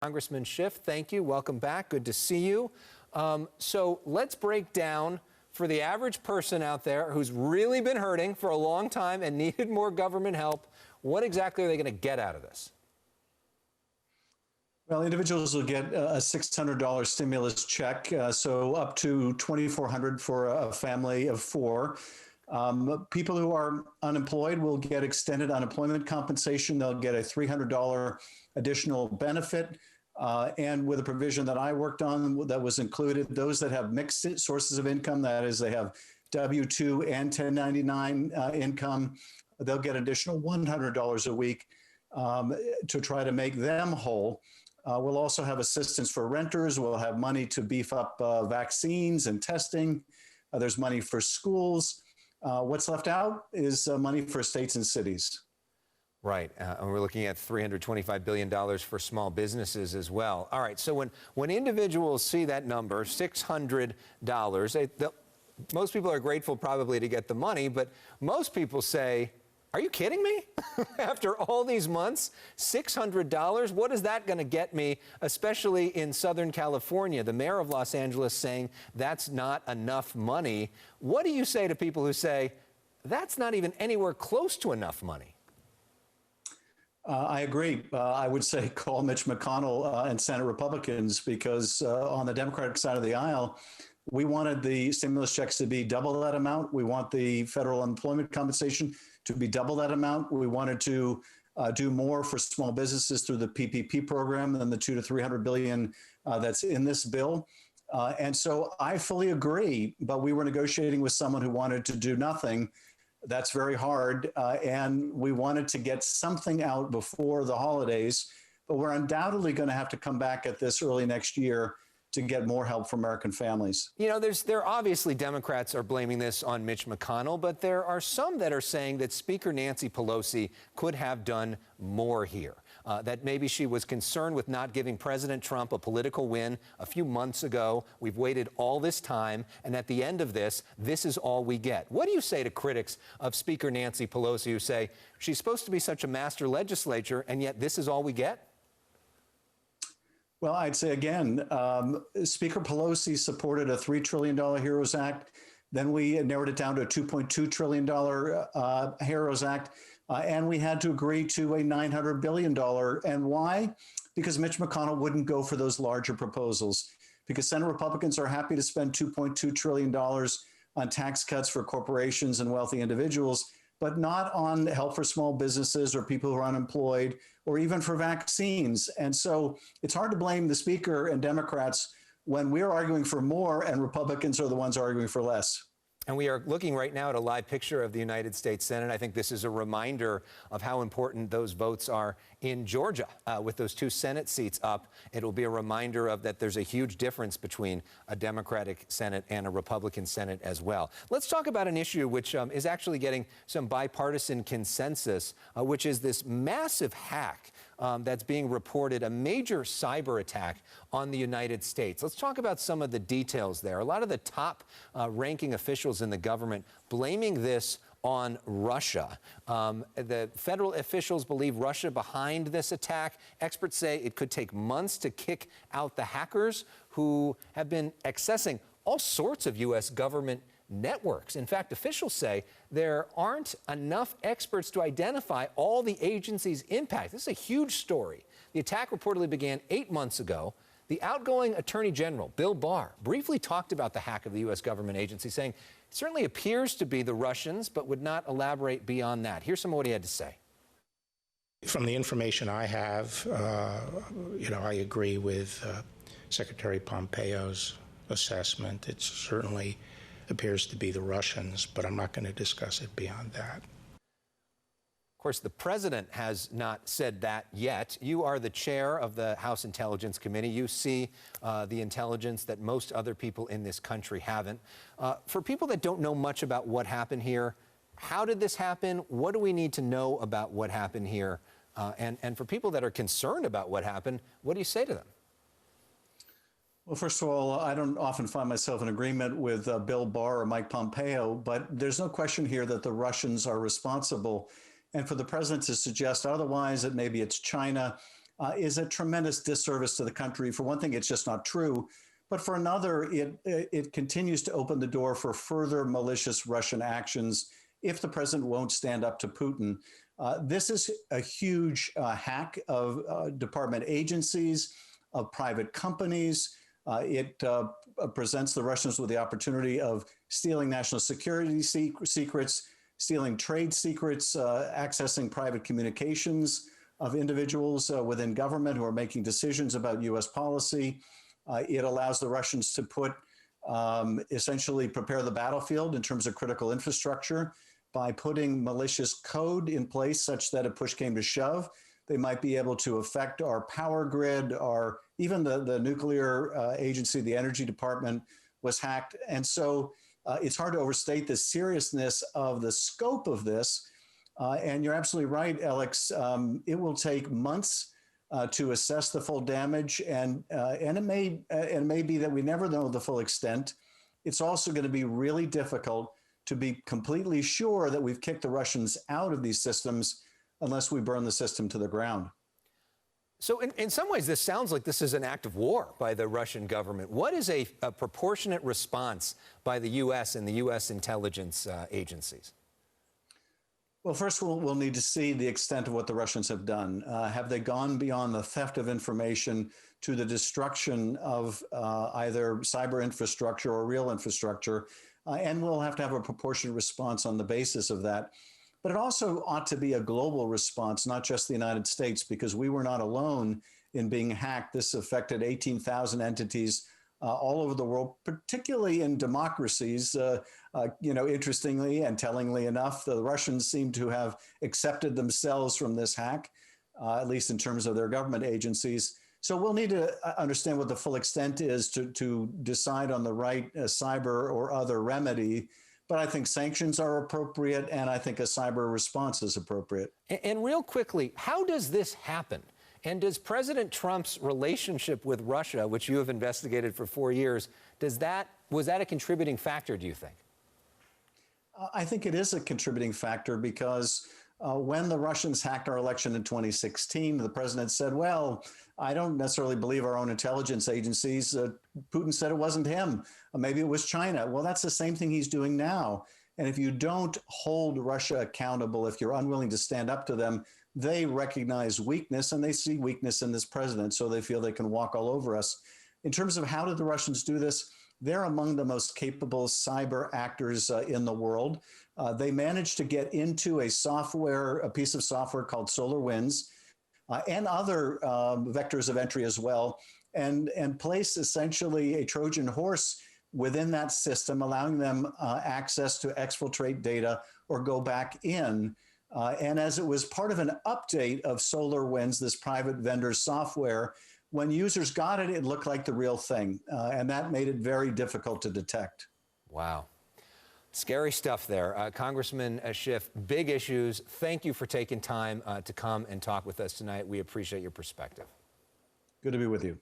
Congressman Schiff, thank you. Welcome back. Good to see you. So let's break down for the average person out there who's really been hurting for a long time and needed more government help. What exactly are they going to get out of this? Well, individuals will get a $600 stimulus check, so up to $2,400 for a family of four. People who are unemployed will get extended unemployment compensation. They'll get a $300 additional benefit. And with a provision that I worked on that was included, those that have mixed sources of income, that is, they have W-2 and 1099 income, they'll get additional $100 a week to try to make them whole. We'll also have assistance for renters. We'll have money to beef up vaccines and testing. There's money for schools. What's left out is money for states and cities. Right. And we're looking at $325 billion for small businesses as well. All right. So when individuals see that number, $600, most people are grateful probably to get the money, but most people say, are you kidding me? After all these months, $600, what is that going to get me, especially in Southern California? The mayor of Los Angeles saying that's not enough money. What do you say to people who say that's not even anywhere close to enough money? I agree. I would say call Mitch McConnell and Senate Republicans, because on the Democratic side of the aisle, we wanted the stimulus checks to be double that amount. We want the federal unemployment compensation to be double that amount. We wanted to do more for small businesses through the PPP program than the $200 to $300 billion that's in this bill. And so I fully agree, but we were negotiating with someone who wanted to do nothing. That's very hard. And we wanted to get something out before the holidays, but we're undoubtedly going to have to come back at this early next year to get more help for American families. You know, there obviously Democrats are blaming this on Mitch McConnell, but there are some that are saying that Speaker Nancy Pelosi could have done more here, that maybe she was concerned with not giving President Trump a political win a few months ago. We've waited all this time, and at the end of this is all we get. What do you say to critics of Speaker Nancy Pelosi who say she's supposed to be such a master legislator, and yet this is all we get? Well, I'd say again, Speaker Pelosi supported a $3 trillion HEROES Act. Then we narrowed it down to a $2.2 trillion HEROES Act. And we had to agree to a $900 billion. And why? Because Mitch McConnell wouldn't go for those larger proposals. Because Senate Republicans are happy to spend $2.2 trillion on tax cuts for corporations and wealthy individuals, but not on help for small businesses or people who are unemployed, or even for vaccines. And so it's hard to blame the Speaker and Democrats when we're arguing for more and Republicans are the ones arguing for less. And we are looking right now at a live picture of the United States Senate. I think this is a reminder of how important those votes are in Georgia. With those two Senate seats up, it'll be a reminder of that there's a huge difference between a Democratic Senate and a Republican Senate as well. Let's talk about an issue which is actually getting some bipartisan consensus, which is this massive hack that's being reported, a major cyber attack on the United States. Let's talk about some of the details there. A lot of the top ranking officials in the government blaming this on Russia. The federal officials believe Russia behind this attack. Experts say it could take months to kick out the hackers who have been accessing all sorts of U.S. government networks. In fact, officials say there aren't enough experts to identify all the agency's impact. This is a huge story. The attack reportedly began 8 months ago. The outgoing Attorney General, Bill Barr, briefly talked about the hack of the U.S. government agency, saying it certainly appears to be the Russians, but would not elaborate beyond that. Here's some of what he had to say. From the information I have, I agree with Secretary Pompeo's assessment. It certainly appears to be the Russians, but I'm not going to discuss it beyond that. Of course, the president has not said that yet. You are the chair of the House Intelligence Committee. You see the intelligence that most other people in this country haven't. For people that don't know much about what happened here, how did this happen? What do we need to know about what happened here? And for people that are concerned about what happened, what do you say to them? Well, first of all, I don't often find myself in agreement with Bill Barr or Mike Pompeo, but there's no question here that the Russians are responsible. And for the president to suggest otherwise, that maybe it's China, is a tremendous disservice to the country. For one thing, it's just not true. But for another, it continues to open the door for further malicious Russian actions if the president won't stand up to Putin. This is a huge hack of department agencies, of private companies. It presents the Russians with the opportunity of stealing national security secrets, stealing trade secrets, accessing private communications of individuals within government who are making decisions about U.S. policy. It allows the Russians to essentially prepare the battlefield in terms of critical infrastructure by putting malicious code in place such that if push came to shove, they might be able to affect our power grid, or even the nuclear agency, the Energy Department was hacked. And so it's hard to overstate the seriousness of the scope of this. And you're absolutely right, Elex. It will take months to assess the full damage, and it may be that we never know the full extent. It's also going to be really difficult to be completely sure that we've kicked the Russians out of these systems unless we burn the system to the ground. So in some ways, this sounds like this is an act of war by the Russian government. What is a proportionate response by the U.S. and the U.S. intelligence agencies? Well, first, we'll need to see the extent of what the Russians have done. Have they gone beyond the theft of information to the destruction of either cyber infrastructure or real infrastructure? And we'll have to have a proportionate response on the basis of that. But it also ought to be a global response, not just the United States, because we were not alone in being hacked. This affected 18,000 entities all over the world, particularly in democracies. Interestingly and tellingly enough, the Russians seem to have accepted themselves from this hack, at least in terms of their government agencies. So we'll need to understand what the full extent is to decide on the right cyber or other remedy. But I think sanctions are appropriate, and I think a cyber response is appropriate. And real quickly, how does this happen? And does President Trump's relationship with Russia, which you have investigated for 4 years, was that a contributing factor, do you think? I think it is a contributing factor because when the Russians hacked our election in 2016, the president said, well, I don't necessarily believe our own intelligence agencies. Putin said it wasn't him. Maybe it was China. Well, that's the same thing he's doing now. And if you don't hold Russia accountable, if you're unwilling to stand up to them, they recognize weakness, and they see weakness in this president, so they feel they can walk all over us. In terms of how did the Russians do this, they're among the most capable cyber actors in the world. They managed to get into a piece of software called SolarWinds, and other vectors of entry as well, and place essentially a Trojan horse within that system, allowing them access to exfiltrate data or go back in. And as it was part of an update of SolarWinds, this private vendor software, when users got it, it looked like the real thing. And that made it very difficult to detect. Wow. Scary stuff there. Congressman Schiff, big issues. Thank you for taking time to come and talk with us tonight. We appreciate your perspective. Good to be with you.